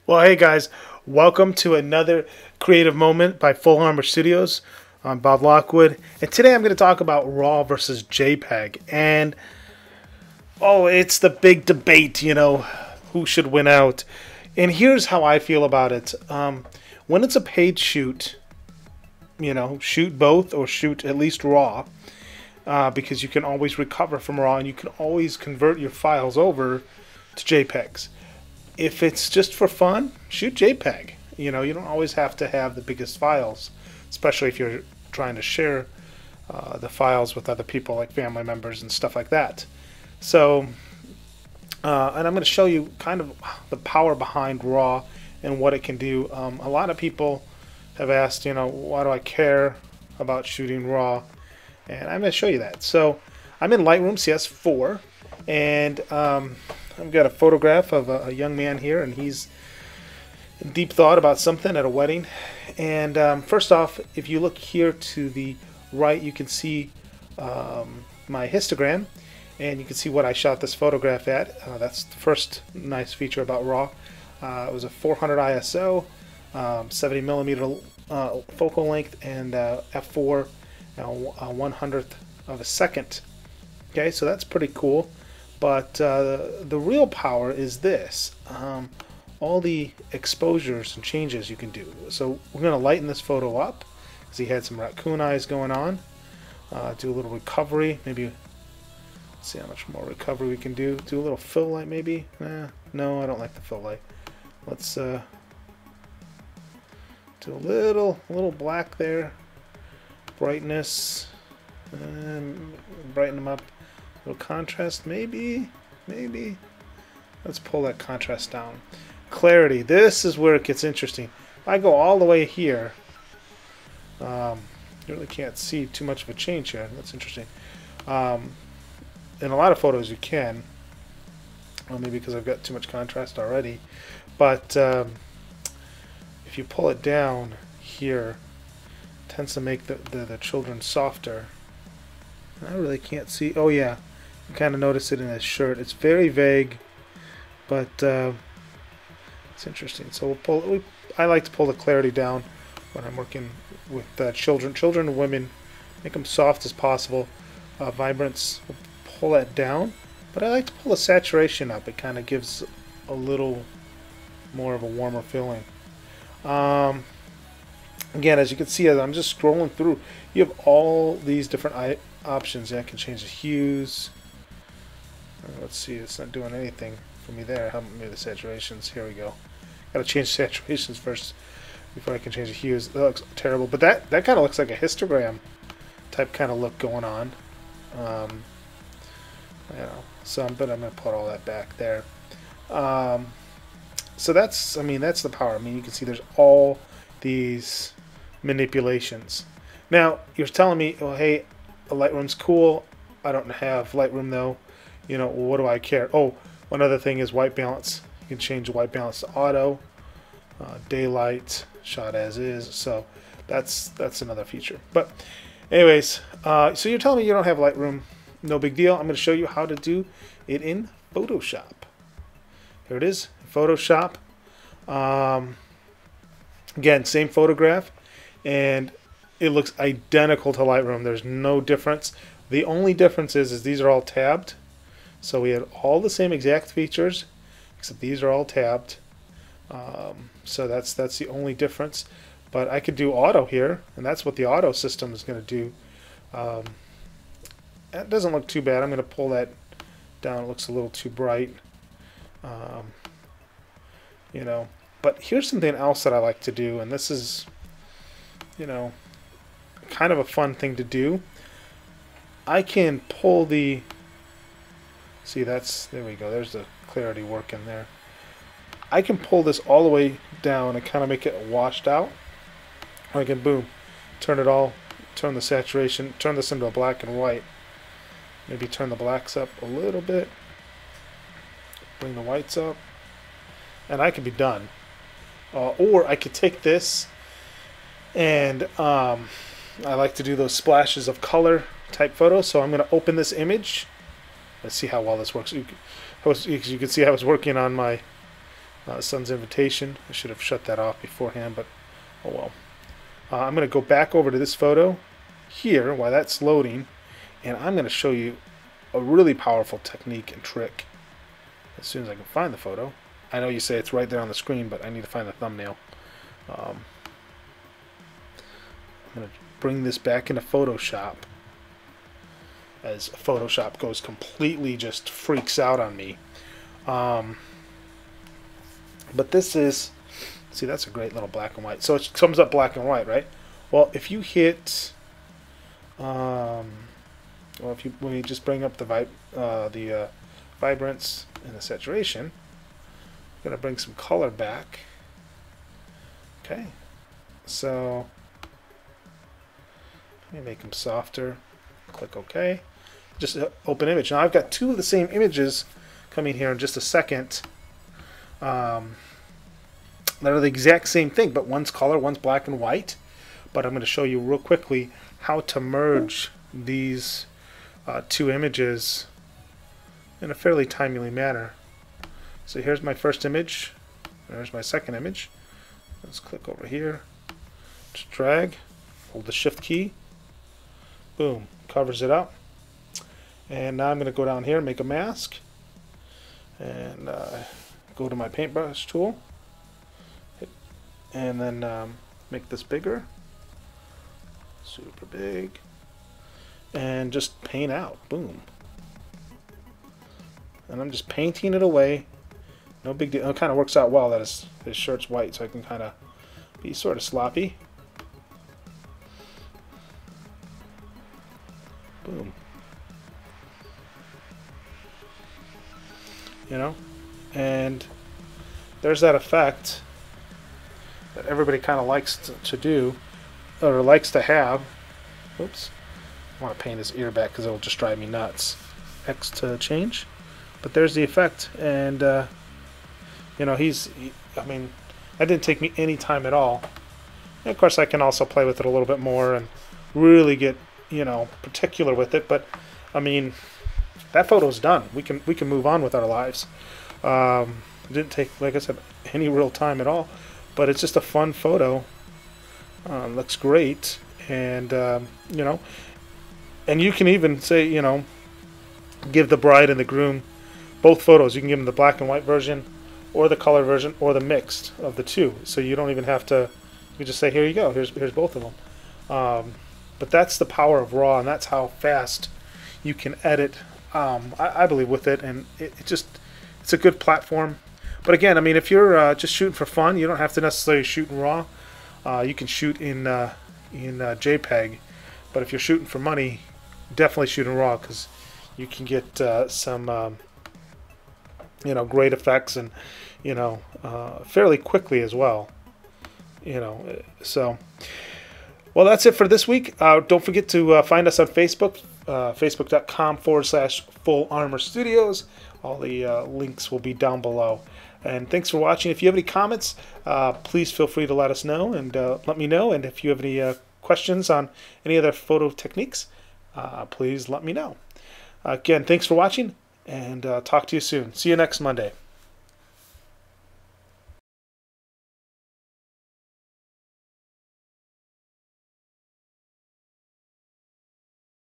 Well, hey guys, welcome to another creative moment by Full Armor Studios. I'm Bob Lockwood, and today I'm going to talk about RAW versus JPEG. And it's the big debate, who should win out. And here's how I feel about it. When it's a paid shoot, shoot both or shoot at least RAW, because you can always recover from RAW and you can always convert your files over to JPEGs. If it's just for fun, shoot JPEG. You don't always have to have the biggest files, especially if you're trying to share the files with other people like family members and stuff like that. So, and I'm going to show you kind of the power behind RAW and what it can do. A lot of people have asked, why do I care about shooting RAW? And I'm going to show you that. So, I'm in Lightroom CS4, and I've got a photograph of a young man here, and he's in deep thought about something at a wedding. And first off, if you look here to the right, you can see my histogram, and you can see what I shot this photograph at. That's the first nice feature about RAW. It was a 400 ISO, 70 millimeter focal length, and f4, 1/100th of a second. Okay, so that's pretty cool. But the real power is this, all the exposures and changes you can do. So we're going to lighten this photo up because he had some raccoon eyes going on. Do a little recovery, maybe. Let's see how much more recovery we can do. Do a little fill light maybe. No, I don't like the fill light. Let's do a little black there. Brightness, brighten them up. A little contrast, maybe. Let's pull that contrast down. Clarity, this is where it gets interesting. If I go all the way here, you really can't see too much of a change here. That's interesting. In a lot of photos you can. Well, maybe because I've got too much contrast already. But if you pull it down here, it tends to make the children softer. I really can't see. Oh yeah, you kind of notice it in his shirt. It's very vague, but it's interesting. So I like to pull the clarity down when I'm working with children and women. Make them soft as possible. Vibrance, we'll pull that down, but I like to pull the saturation up. It kind of gives a little more of a warmer feeling. Again, as you can see, as I'm just scrolling through, you have all these different options. I can change the hues. Let's see, it's not doing anything for me there. How about the saturations? Here we go. Got to change saturations first before I can change the hues. That looks terrible, but that kind of looks like a histogram type kind of look going on. But I'm gonna put all that back there. So that's the power. You can see there's all these manipulations. Now you're telling me, well, hey, Lightroom's cool. I don't have Lightroom though. What do I care? Oh, one other thing is white balance. You can change the white balance to auto, daylight, shot as is. So that's another feature. But anyways, so you're telling me you don't have Lightroom. No big deal. I'm going to show you how to do it in Photoshop. Here it is, Photoshop. Again, same photograph, and it looks identical to Lightroom. There's no difference. The only difference is these are all tabbed. So we have all the same exact features, except these are all tabbed. So that's the only difference. But I could do auto here, and that's what the auto system is going to do. That doesn't look too bad. I'm going to pull that down. It looks a little too bright. But here's something else that I like to do, and this is, kind of a fun thing to do. I can pull the, there we go, there's the clarity working there. I can pull this all the way down and kind of make it washed out. Or I can, boom, turn the saturation, turn this into a black and white. Maybe turn the blacks up a little bit. Bring the whites up. And I could be done. Or I could take this and I like to do those splashes of color type photos. So I'm going to open this image. Let's see how well this works. You can see I was working on my Son's invitation. I should have shut that off beforehand, but oh well. I'm going to go back over to this photo here while that's loading, and I'm going to show you a really powerful technique and trick as soon as I can find the photo. I know you say it's right there on the screen, but I need to find the thumbnail. I'm going to bring this back into Photoshop as Photoshop goes completely, just freaks out on me. But this is, see, that's a great little black and white. So it comes up black and white, right? Well, if you hit, when you just bring up the vibrance and the saturation, I'm going to bring some color back. Okay, so let me make them softer. Click OK. Just open image. Now I've got two of the same images coming here in just a second. That are the exact same thing, but one's color, one's black and white. But I'm going to show you real quickly how to merge these two images in a fairly timely manner. So here's my first image. There's my second image. Let's click over here. Just drag. Hold the Shift key. Boom. Covers it up. And now I'm going to go down here and make a mask. And go to my paintbrush tool. And then make this bigger. Super big. And just paint out. Boom. And I'm just painting it away. No big deal. It kind of works out well that his shirt's white, so I can kind of be sort of sloppy. Boom. You know? And there's that effect that everybody kind of likes to do, or likes to have. Oops. I want to paint his ear back because it'll just drive me nuts. X to change. But there's the effect, and you know, I mean, that didn't take me any time at all. And of course, I can also play with it a little bit more and really get, you know, particular with it. But I mean, that photo's done. We can move on with our lives. It didn't take, like I said, any real time at all. But it's just a fun photo. Looks great, and you know, and you can even say, you know, give the bride and the groom both photos. You can give them the black and white version, or the color version, or the mixed of the two. So you don't even have to. You just say, here you go. Here's both of them. But that's the power of RAW, and that's how fast you can edit. I believe with it, and it's a good platform. But again, I mean, if you're just shooting for fun, you don't have to necessarily shoot in RAW. You can shoot in JPEG. But if you're shooting for money, definitely shoot in RAW, because you can get some you know, great effects, and you know, fairly quickly as well. You know, so well, that's it for this week. Don't forget to find us on Facebook, facebook.com/Full Armor Studios. All the links will be down below. And thanks for watching. If you have any comments, please feel free to let us know, and let me know. And if you have any questions on any other photo techniques, please let me know. Again, thanks for watching, and talk to you soon. See you next Monday.